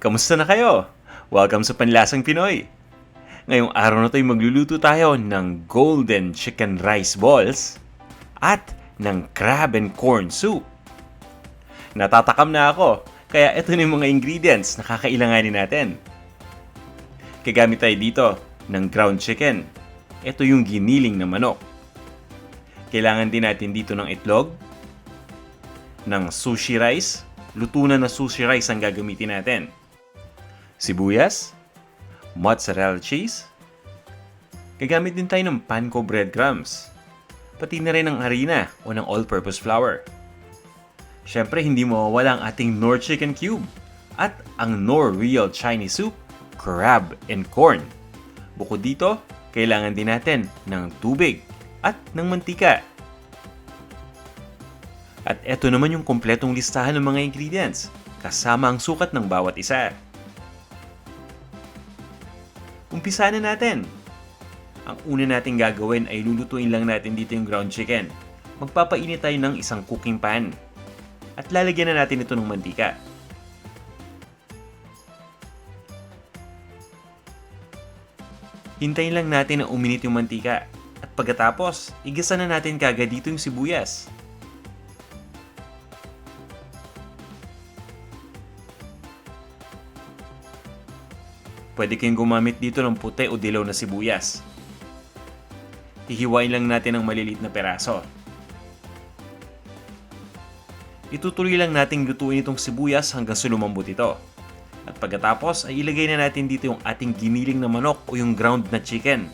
Kamusta na kayo? Welcome sa Panlasang Pinoy! Ngayong araw na to'y magluluto tayo ng golden chicken rice balls at ng crab and corn soup. Natatakam na ako, kaya ito na yung mga ingredients na kakailanganin natin. Gagamit tayo dito ng ground chicken. Ito yung giniling na manok. Kailangan din natin dito ng itlog, ng sushi rice. Luto na sushi rice ang gagamitin natin. Sibuyas, mozzarella cheese. Gagamit din tayo ng panko breadcrumbs. Pati na rin ng harina o ng all-purpose flour. Siyempre, hindi mawawala ang ating Knorr chicken cube at ang Knorr real Chinese soup, crab and corn. Bukod dito, kailangan din natin ng tubig at ng mantika. At eto naman yung kompletong listahan ng mga ingredients, kasama ang sukat ng bawat isa. Umpisa na natin. Ang una nating gagawin ay lulutuin lang natin dito yung ground chicken. Magpapainit tayo ng isang cooking pan. At lalagyan na natin ito ng mantika. Hintayin lang natin na uminit yung mantika. At pagkatapos, igisa na natin kagad dito yung sibuyas. Pwede kayong gumamit dito ng puti o dilaw na sibuyas. Hihiwain lang natin ng maliliit na peraso. Itutuloy lang nating lutuin itong sibuyas hanggang sa lumambot ito. At pagkatapos ay ilagay na natin dito yung ating giniling na manok o yung ground na chicken.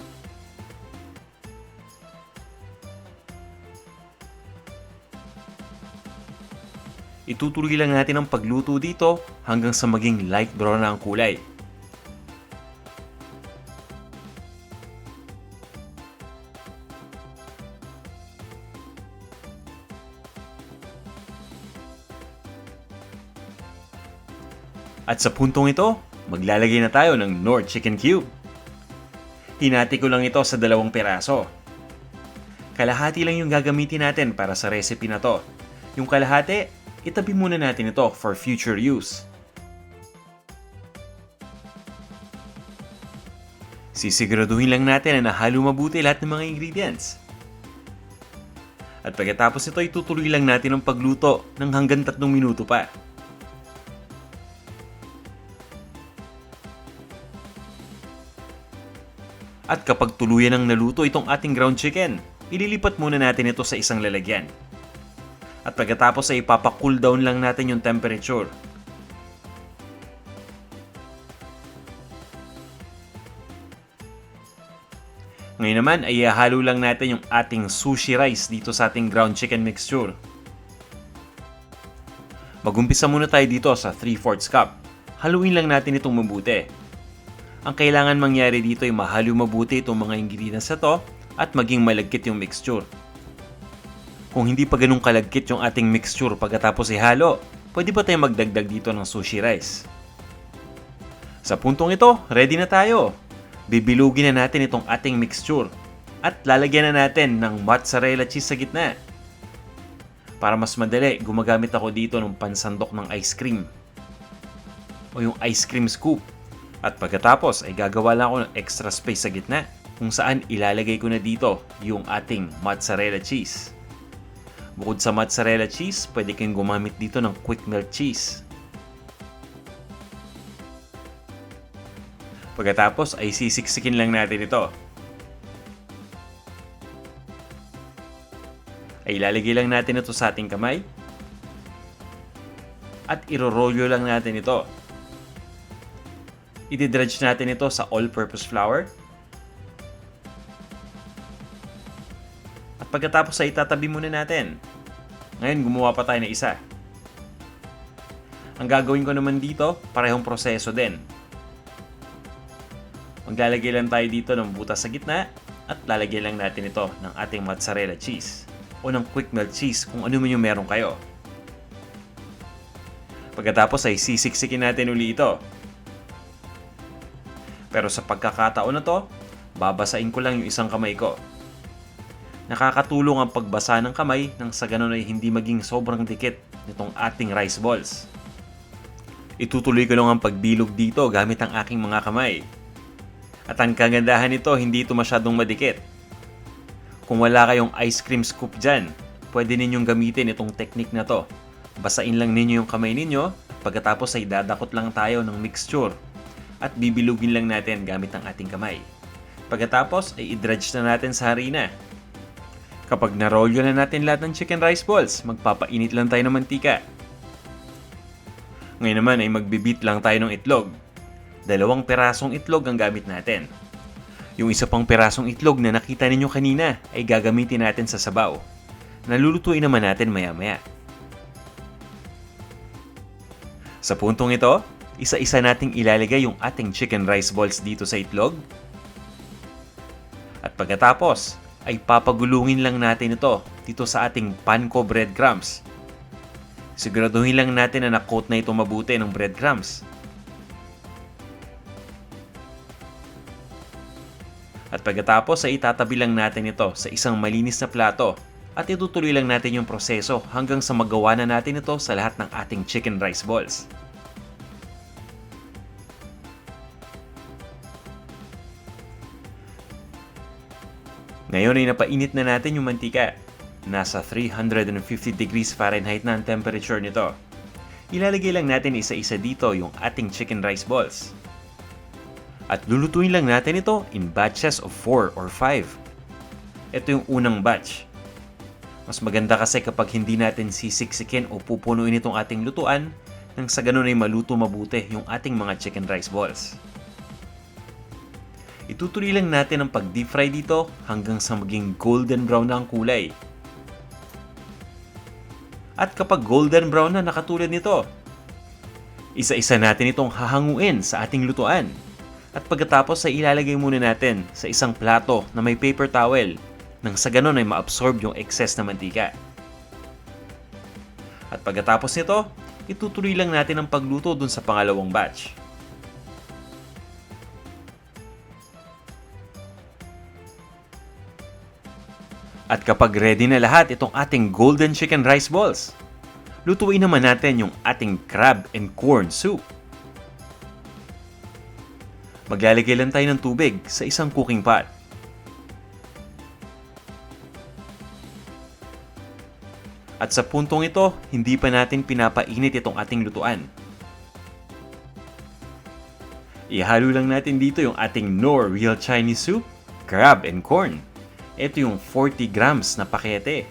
Itutuloy lang natin ang pagluto dito hanggang sa maging light brown na ang kulay. At sa puntong ito, maglalagay na tayo ng Knorr chicken cube. Hinati ko lang ito sa 2 peraso. Kalahati lang yung gagamitin natin para sa recipe na to. Yung kalahati, itabi muna natin ito for future use. Sisiguraduhin lang natin na nahalo mabuti lahat ng mga ingredients. At pagkatapos ito, itutuloy lang natin ang pagluto ng hanggang 3 minuto pa. At kapag tuluyan ng naluto itong ating ground chicken, ililipat muna natin ito sa isang lalagyan. At pagkatapos ay ipapa-cool down lang natin yung temperature. Ngayon naman ay ihalo lang natin yung ating sushi rice dito sa ating ground chicken mixture. Magumpisa muna tayo dito sa 3/4 cup. Haluin lang natin itong mabuti. Ang kailangan mangyari dito ay mahalo mabuti itong mga ingredients na to at maging malagkit yung mixture. Kung hindi pa ganun kalagkit yung ating mixture pagkatapos ihalo, pwede pa tayong magdagdag dito ng sushi rice. Sa puntong ito, ready na tayo. Bibilugin na natin itong ating mixture at lalagyan na natin ng mozzarella cheese sa gitna. Para mas madali, gumagamit ako dito ng pansandok ng ice cream o yung ice cream scoop. At pagkatapos ay gagawa lang ako ng extra space sa gitna kung saan ilalagay ko na dito yung ating mozzarella cheese. Bukod sa mozzarella cheese, pwede kayong gumamit dito ng quick melt cheese. Pagkatapos ay sisiksikin lang natin ito. Ay ilalagay lang natin ito sa ating kamay. At irorolyo lang natin ito. I-dredge natin ito sa all-purpose flour. At pagkatapos ay itatabi muna natin. Ngayon, gumawa pa tayo ng isa. Ang gagawin ko naman dito, parehong proseso din. Maglalagay lang tayo dito ng butas sa gitna at lalagyan lang natin ito ng ating mozzarella cheese o ng quick melt cheese kung ano man yung meron kayo. Pagkatapos ay sisiksikin natin uli ito. Pero sa pagkakataon na to, babasain ko lang yung isang kamay ko. Nakakatulong ang pagbasa ng kamay nang sa ganun ay hindi maging sobrang dikit nitong ating rice balls. Itutuloy ko lang ang pagbilog dito gamit ang aking mga kamay. At ang kagandahan nito, hindi ito masyadong madikit. Kung wala kayong ice cream scoop dyan, pwede ninyong gamitin itong technique na to. Basain lang ninyo yung kamay ninyo, pagkatapos ay dadakot lang tayo ng mixture at bibilugin lang natin gamit ang ating kamay. Pagkatapos ay i-dredge na natin sa harina. Kapag na-rolyo na natin lahat ng chicken rice balls, magpapainit lang tayo ng mantika. Ngayon naman ay magbibit lang tayo ng itlog. 2 pirasong itlog ang gamit natin. Yung isa pang pirasong itlog na nakita ninyo kanina ay gagamitin natin sa sabaw. Nalulutuin naman natin maya-maya. Sa puntong ito, isa-isa nating ilalagay yung ating chicken rice balls dito sa itlog. At pagkatapos, ay papagulungin lang natin ito dito sa ating panko breadcrumbs. Siguraduhin lang natin na na-coat na ito mabuti ng breadcrumbs. At pagkatapos ay itatabi lang natin ito sa isang malinis na plato at itutuloy lang natin yung proseso hanggang sa magawa na natin ito sa lahat ng ating chicken rice balls. Ngayon ay napainit na natin yung mantika. Nasa 350 degrees Fahrenheit na ang temperature nito. Ilalagay lang natin isa-isa dito yung ating chicken rice balls. At lulutuin lang natin ito in batches of 4 or 5. Ito yung unang batch. Mas maganda kasi kapag hindi natin sisiksikin o pupunuin itong ating lutuan nang sa ganun ay maluto mabuti yung ating mga chicken rice balls. Itutuloy lang natin ang pag-deep fry dito hanggang sa maging golden brown na ang kulay. At kapag golden brown na nakatulad nito, isa-isa natin itong hahanguin sa ating lutuan. At pagkatapos ay ilalagay muna natin sa isang plato na may paper towel nang sa ganun ay ma-absorb yung excess na mantika. At pagkatapos nito, itutuloy lang natin ang pagluto dun sa pangalawang batch. At kapag ready na lahat itong ating golden chicken rice balls, lutuin naman natin yung ating crab and corn soup. Maglalagay lang tayo ng tubig sa isang cooking pot. At sa puntong ito, hindi pa natin pinapainit itong ating lutuan. Ihalo lang natin dito yung ating Knorr Real Chinese Soup, crab and corn. Ito yung 40 grams na pakete.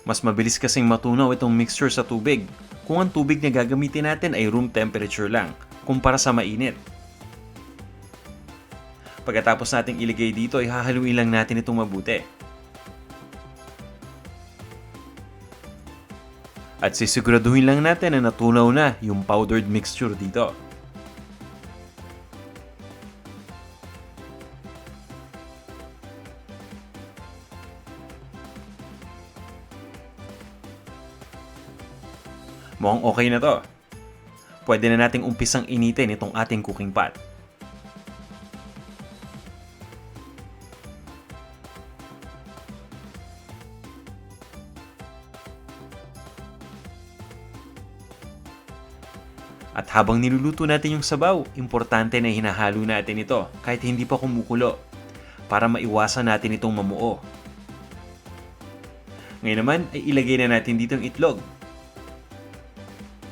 Mas mabilis kasing matunaw itong mixture sa tubig kung ang tubig na gagamitin natin ay room temperature lang kumpara sa mainit. Pagkatapos nating ilagay dito ay hahaluin lang natin itong mabuti. At sisiguraduhin lang natin na natunaw na yung powdered mixture dito. Mukhang okay na to. Pwede na nating umpisang initin itong ating cooking pot. At habang niluluto natin yung sabaw, importante na hinahalo natin ito kahit hindi pa kumukulo para maiwasan natin itong mamuo. Ngayon naman ay ilagay na natin dito yung itlog.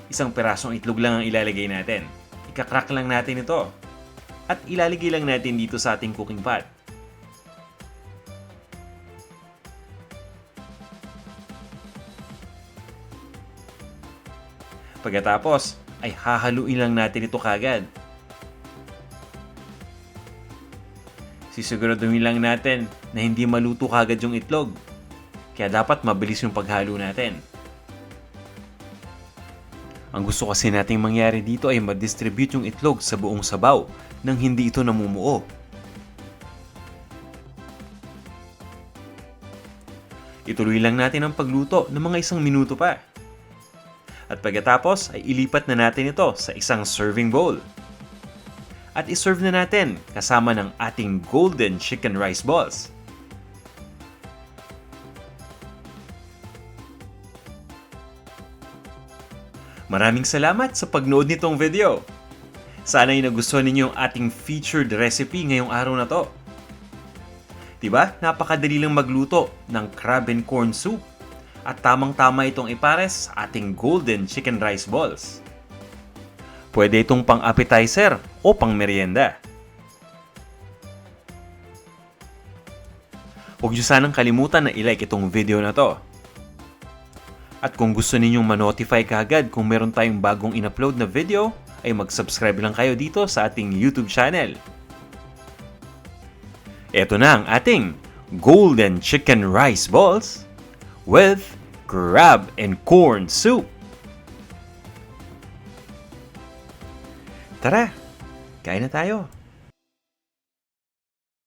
Isang pirasong itlog lang ang ilalagay natin. Ika-crack lang natin ito. At ilalagay lang natin dito sa ating cooking pot. Pagkatapos, ay hahaluin lang natin ito kagad. Sisiguraduhin lang natin na hindi maluto kagad yung itlog. Kaya dapat mabilis yung paghalo natin. Ang gusto kasi nating mangyari dito ay ma-distribute yung itlog sa buong sabaw nang hindi ito namumuo. Ituloy lang natin ang pagluto ng mga 1 minuto pa. At pagkatapos ay ilipat na natin ito sa isang serving bowl. At iserve na natin kasama ng ating golden chicken rice balls. Maraming salamat sa pagnood nitong video. Sana'y nagustuhan ninyo ang ating featured recipe ngayong araw na to. Diba? Napakadali lang magluto ng crab and corn soup. At tamang-tama itong ipares sa ating golden chicken rice balls. Pwede itong pang-appetizer o pang-merienda. Huwag niyo sanang kalimutan na i-like itong video na to. At kung gusto ninyong ma-notify kaagad kung meron tayong bagong in-upload na video, ay mag-subscribe lang kayo dito sa ating YouTube channel. Ito na ang ating golden chicken rice balls with crab and corn soup. Tara, kain na tayo.